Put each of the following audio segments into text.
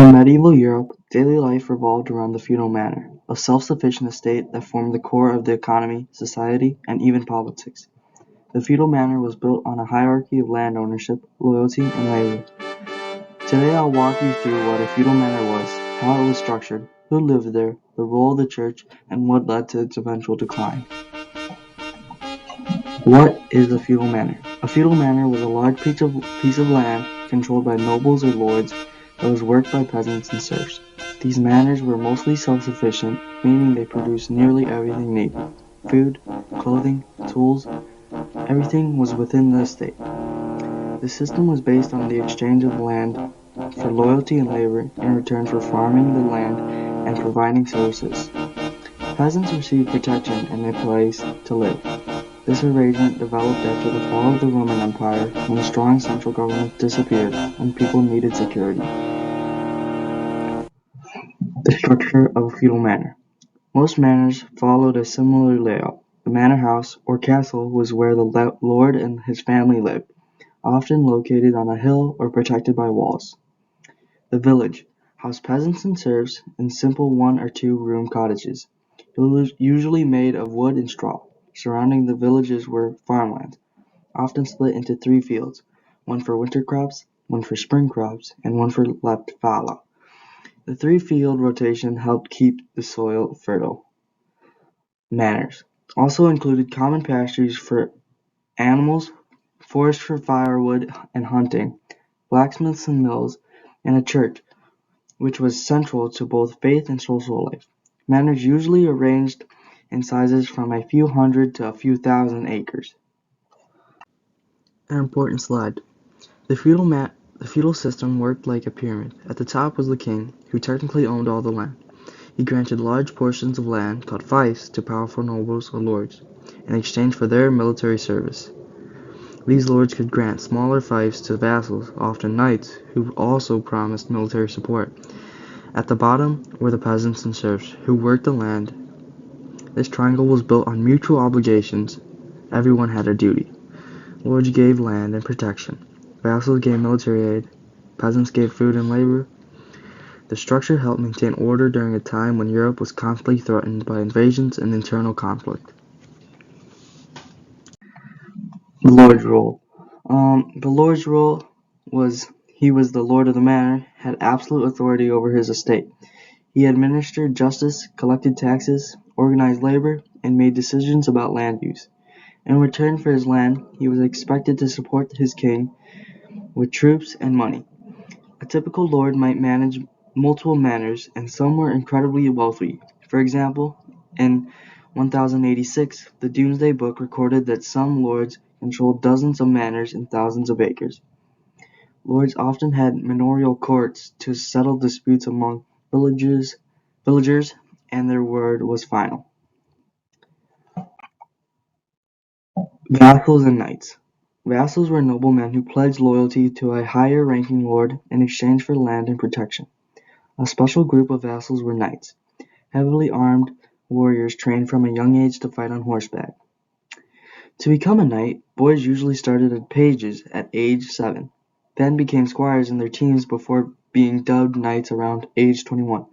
In medieval Europe, daily life revolved around the feudal manor, a self-sufficient estate that formed the core of the economy, society, and even politics. The feudal manor was built on a hierarchy of land ownership, loyalty, and labor. Today I'll walk you through what a feudal manor was, how it was structured, who lived there, the role of the church, and what led to its eventual decline. What is a feudal manor? A feudal manor was a large piece of land controlled by nobles or lords that was worked by peasants and serfs. These manors were mostly self-sufficient, meaning they produced nearly everything needed. Food, clothing, tools, everything was within the estate. The system was based on the exchange of land for loyalty and labor in return for farming the land and providing services. Peasants received protection and a place to live. This arrangement developed after the fall of the Roman Empire, when a strong central government disappeared and people needed security. The structure of a feudal manor. Most manors followed a similar layout. The manor house, or castle, was where the lord and his family lived, often located on a hill or protected by walls. The village housed peasants and serfs in simple one- or two-room cottages, usually made of wood and straw. Surrounding the villages were farmlands, often split into 3 fields, one for winter crops, one for spring crops, and one for lept fallow. The 3-field rotation helped keep the soil fertile. Manors also included common pastures for animals, forests for firewood and hunting, blacksmiths and mills, and a church, which was central to both faith and social life. Manors usually arranged in sizes from a few hundred to a few thousand acres. An important slide. The feudal system worked like a pyramid. At the top was the king, who technically owned all the land. He granted large portions of land, called fiefs, to powerful nobles or lords, in exchange for their military service. These lords could grant smaller fiefs to vassals, often knights, who also promised military support. At the bottom were the peasants and serfs, who worked the land. This triangle was built on mutual obligations. Everyone had a duty. Lords gave land and protection. Vassals gave military aid. Peasants gave food and labor. The structure helped maintain order during a time when Europe was constantly threatened by invasions and internal conflict. The Lord's role. The Lord's role was he was the lord of the manor, had absolute authority over his estate. He administered justice, collected taxes, organized labor, and made decisions about land use. In return for his land, he was expected to support his king with troops and money. A typical lord might manage multiple manors, and some were incredibly wealthy. For example, in 1086, the Domesday Book recorded that some lords controlled dozens of manors and thousands of acres. Lords often had manorial courts to settle disputes among villagers, and their word was final. Vassals and knights. Vassals were noblemen who pledged loyalty to a higher-ranking lord in exchange for land and protection. A special group of vassals were knights, heavily armed warriors trained from a young age to fight on horseback. To become a knight, boys usually started as pages at age 7, then became squires in their teens before being dubbed knights around age 21.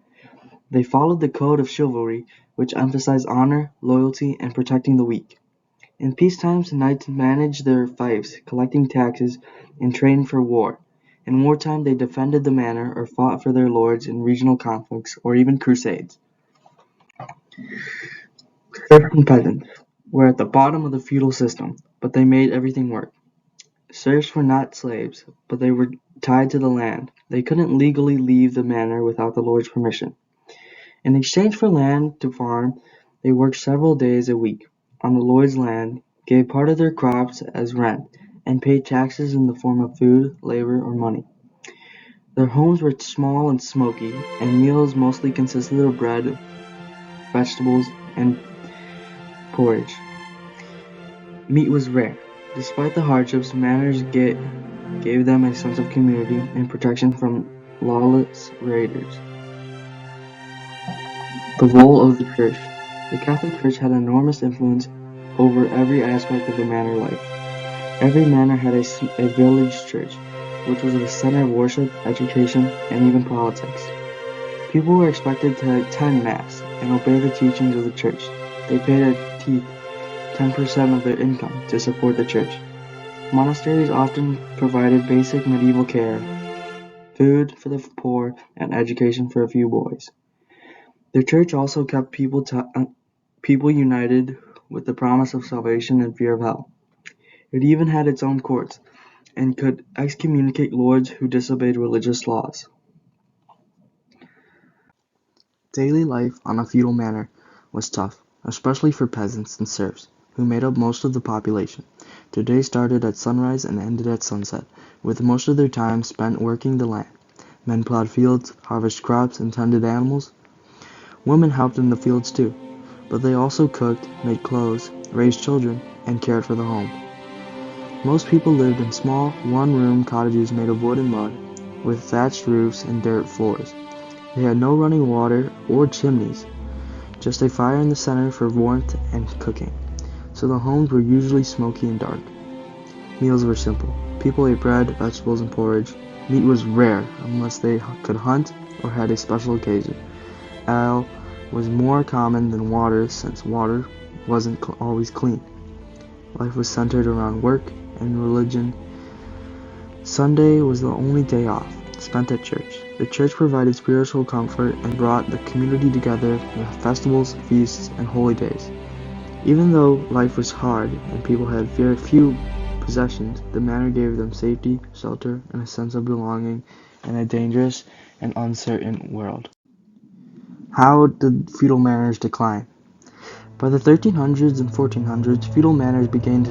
They followed the code of chivalry, which emphasized honor, loyalty, and protecting the weak. In peacetimes, knights managed their fiefs, collecting taxes, and trained for war. In wartime, they defended the manor or fought for their lords in regional conflicts or even crusades. Serfs and peasants were at the bottom of the feudal system, but they made everything work. Serfs were not slaves, but they were tied to the land. They couldn't legally leave the manor without the lord's permission. In exchange for land to farm, they worked several days a week on the lord's land, gave part of their crops as rent, and paid taxes in the form of food, labor, or money. Their homes were small and smoky, and meals mostly consisted of bread, vegetables, and porridge. Meat was rare. Despite the hardships, manors gave them a sense of community and protection from lawless raiders. The role of the Church. The Catholic Church had enormous influence over every aspect of the manor life. Every manor had a village church. which was the center of worship, education, and even politics. People were expected to attend Mass and obey the teachings of the church. They paid a tithe, 10% of their income, to support the church. Monasteries often provided basic medieval care, food for the poor, and education for a few boys. The church also kept people united with the promise of salvation and fear of hell. It even had its own courts and could excommunicate lords who disobeyed religious laws. Daily life on a feudal manor was tough, especially for peasants and serfs, who made up most of the population. Their day started at sunrise and ended at sunset, with most of their time spent working the land. Men plowed fields, harvested crops, and tended animals. Women helped in the fields too, but they also cooked, made clothes, raised children, and cared for the home. Most people lived in small, one-room cottages made of wood and mud, with thatched roofs and dirt floors. They had no running water or chimneys, just a fire in the center for warmth and cooking, so the homes were usually smoky and dark. Meals were simple. People ate bread, vegetables, and porridge. Meat was rare unless they could hunt or had a special occasion. Ale was more common than water since water wasn't always clean. Life was centered around work and religion. Sunday was the only day off, spent at church. The church provided spiritual comfort and brought the community together with festivals, feasts, and holy days. Even though life was hard and people had very few possessions, the manor gave them safety, shelter, and a sense of belonging in a dangerous and uncertain world. How did feudal manors decline? By the 1300s and 1400s, feudal manors began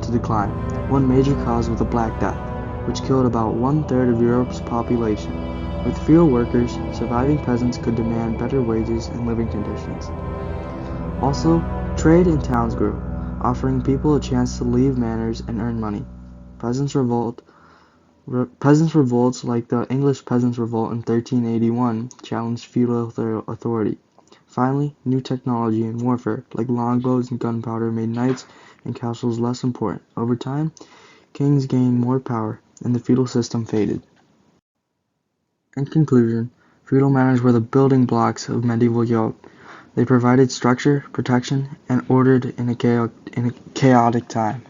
to decline. One major cause was the Black Death, which killed about one-third of Europe's population. With fewer workers, surviving peasants could demand better wages and living conditions. Also, trade in towns grew, offering people a chance to leave manors and earn money. Peasants revolts like the English Peasants' Revolt in 1381 challenged feudal authority. Finally, new technology in warfare, like longbows and gunpowder, made knights and castles less important. Over time, kings gained more power, and the feudal system faded. In conclusion, feudal manors were the building blocks of medieval Europe. They provided structure, protection, and order in a chaotic time.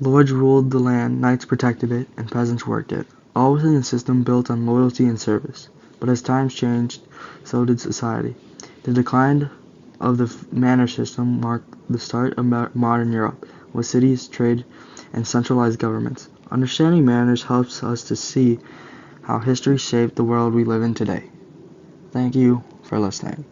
Lords ruled the land, knights protected it, and peasants worked it, all within a system built on loyalty and service. But as times changed, so did society. The decline of the manor system marked the start of modern Europe, with cities, trade, and centralized governments. Understanding manors helps us to see how history shaped the world we live in today. Thank you for listening.